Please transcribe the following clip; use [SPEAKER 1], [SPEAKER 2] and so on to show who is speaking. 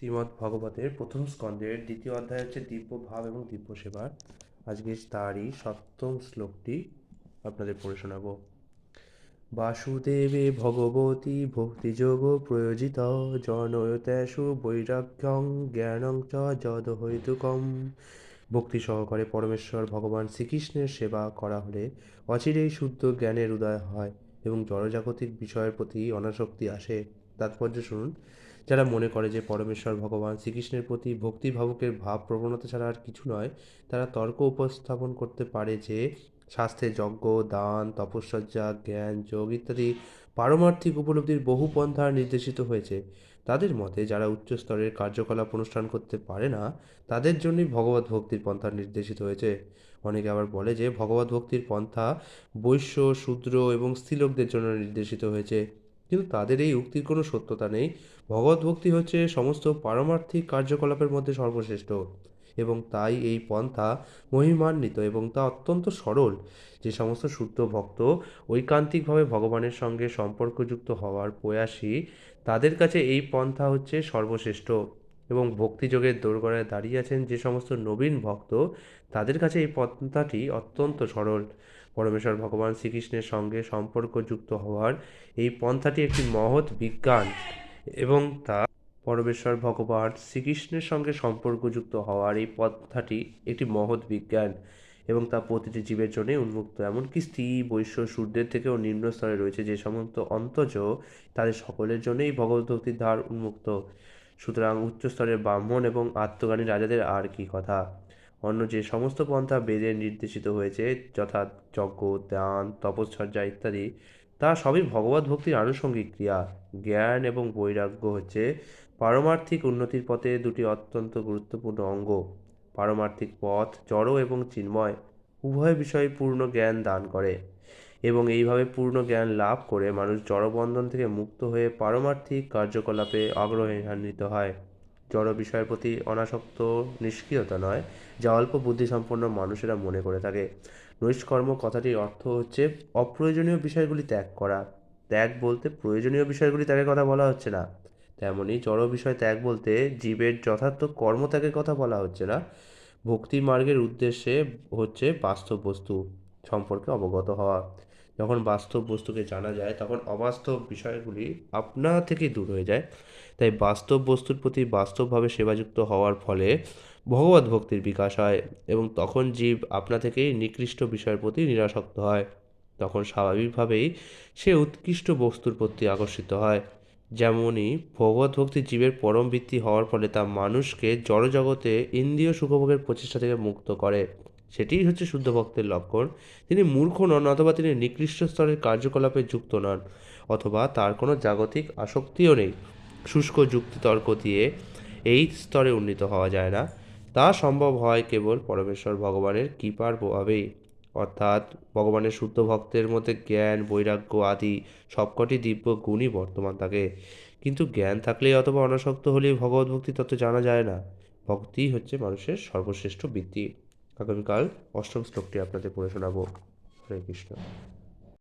[SPEAKER 1] শ্রীমদ্ ভগবতের প্রথম স্কন্ধের দ্বিতীয় অধ্যায় হচ্ছে দিব্য ভাব এবং দিব্য সেবার। আজকে তারই সপ্তম শ্লোকটি আপনাদের পড়ে শোনাব। বাসুদেবে ভগবতী ভক্তিযোগ প্রয়োজিত জনয়তেষু বৈরাগ্যং জ্ঞানং চ যদহৈতুকম। ভক্তি সহকারে পরমেশ্বর ভগবান শ্রীকৃষ্ণের সেবা করা হলে অচিরেই শুদ্ধ জ্ঞানের উদয় হয় এবং জড়জাগতিক বিষয়ের প্রতি অনাসক্তি আসে। তাৎপর্য শুনুন। যারা মনে করে যে পরমেশ্বর ভগবান শ্রীকৃষ্ণের প্রতি ভক্তি ভাবুকের ভাব প্রবণতা ছাড়া আর কিছু নয়, তারা তর্ক উপস্থাপন করতে পারে যে শাস্ত্রে যজ্ঞ, দান, তপশ্চর্যা, জ্ঞান, যোগ ইত্যাদি পারমার্থিক উপলব্ধির বহু পন্থা নির্দেশিত হয়েছে। তাদের মতে যারা উচ্চ স্তরের কার্যকলাপ অনুষ্ঠান করতে পারে না, তাদের জন্যই ভগবত ভক্তির পন্থা নির্দেশিত হয়েছে। অনেকে আবার বলে যে ভগবত ভক্তির পন্থা বৈশ্য, শূদ্র এবং স্ত্রীলোকদের জন্য নির্দেশিত হয়েছে, কিন্তু তাদের এই উক্তির কোনো সত্যতা নেই। ভগবত ভক্তি হচ্ছে সমস্ত পারমার্থিক কার্যকলাপের মধ্যে সর্বশ্রেষ্ঠ এবং তাই এই পন্থা মহিমান্বিত এবং তা অত্যন্ত সরল। যে সমস্ত শুদ্ধ ভক্ত ঐকান্তিকভাবে ভগবানের সঙ্গে সম্পর্কযুক্ত হওয়ার প্রয়াসী, তাদের কাছে এই পন্থা হচ্ছে সর্বশ্রেষ্ঠ। এবং ভক্তিযোগের দোরগোড়ায় দাঁড়িয়ে আছেন যে সমস্ত নবীন ভক্ত, তাদের কাছে এই পন্থাটি অত্যন্ত সরল। পরমেশ্বর ভগবান শ্রীকৃষ্ণের সঙ্গে সম্পর্কযুক্ত হওয়ার এই পন্থাটি একটি মহৎ বিজ্ঞান এবং তা পরমেশ্বর ভগবান শ্রীকৃষ্ণের সঙ্গে সম্পর্কযুক্ত হওয়ার এই পন্থাটি একটি মহৎ বিজ্ঞান এবং তা প্রতিটি জীবের জন্যই উন্মুক্ত। এমনকি স্ত্রী, বৈশ্য, শূদ্রের থেকেও নিম্ন স্তরে রয়েছে যে সমস্ত অন্তজ, তাদের সকলের জন্যই ভগবত ভক্তির দ্বার উন্মুক্ত। সুতরাং উচ্চ স্তরের ব্রাহ্মণ এবং আত্মজ্ঞানী রাজাদের আর কি কথা। অন্য যে সমস্ত পন্থা বেদে নির্দেশিত হয়েছে, যথা যজ্ঞ, দান, তপশ্চর্যা ইত্যাদি, তা সবই ভগবত ভক্তির আনুষঙ্গিক ক্রিয়া। জ্ঞান এবং বৈরাগ্য হচ্ছে পারমার্থিক উন্নতির পথে দুটি অত্যন্ত গুরুত্বপূর্ণ অঙ্গ। পারমার্থিক পথ জড় এবং চিন্ময় উভয় বিষয়ে পূর্ণ জ্ঞান দান করে এবং এইভাবে পূর্ণ জ্ঞান লাভ করে মানুষ জড়বন্ধন থেকে মুক্ত হয়ে পারমার্থিক কার্যকলাপে আগ্রহান্বিত হয়। জড় বিষয়ের প্রতি অনাসক্ত নিষ্ক্রিয়তা নয়, যা অল্প বুদ্ধিসম্পন্ন মানুষেরা মনে করে থাকে। নৈষ্কর্ম কথাটির অর্থ হচ্ছে অপ্রয়োজনীয় বিষয়গুলি ত্যাগ করা। ত্যাগ বলতে প্রয়োজনীয় বিষয়গুলি ত্যাগের কথা বলা হচ্ছে না। তেমনি জড় বিষয় ত্যাগ বলতে জীবের যথার্থ কর্মত্যাগের কথা বলা হচ্ছে না। ভক্তি মার্গের উদ্দেশ্যে হচ্ছে বাস্তব বস্তু সম্পর্কে অবগত হওয়া। যখন বাস্তব বস্তুকে জানা যায়, তখন অবাস্তব বিষয়গুলি আপনা থেকেই দূর হয়ে যায়। তাই বাস্তব বস্তুর প্রতি বাস্তবভাবে সেবাযুক্ত হওয়ার ফলে ভগবত ভক্তির বিকাশ হয় এবং তখন জীব আপনা থেকেই নিকৃষ্ট বিষয়ের প্রতি নিরাসক্ত হয়। তখন স্বাভাবিকভাবেই সে উৎকৃষ্ট বস্তুর প্রতি আকর্ষিত হয়। যেমনই ভগবত ভক্তি জীবের পরম বৃত্তি হওয়ার ফলে তা মানুষকে জড়জগতে ইন্দ্রিয় সুখভোগের প্রচেষ্টা থেকে মুক্ত করে। সেটিই হচ্ছে শুদ্ধ ভক্তের লক্ষণ। তিনি মূর্খ নন, অথবা তিনি নিকৃষ্ট স্তরের কার্যকলাপে যুক্ত নন, অথবা তার কোনো জাগতিক আসক্তিও নেই। শুষ্ক যুক্তিতর্ক দিয়ে এই স্তরে উন্নীত হওয়া যায় না। তা সম্ভব হয় কেবল পরমেশ্বর ভগবানের কৃপার প্রভাবেই। অর্থাৎ ভগবানের শুদ্ধ ভক্তের মধ্যে জ্ঞান, বৈরাগ্য আদি সবকটি দিব্য গুণই বর্তমান থাকে। কিন্তু জ্ঞান থাকলেই অথবা অনাসক্ত হলেই ভগবত ভক্তি তত্ত্ব জানা যায় না। ভক্তিই হচ্ছে মানুষের সর্বশ্রেষ্ঠ বৃত্তি। আগামীকাল অষ্টম শ্লোকটি আপনাদের পড়ে শোনাবো। হরে কৃষ্ণ।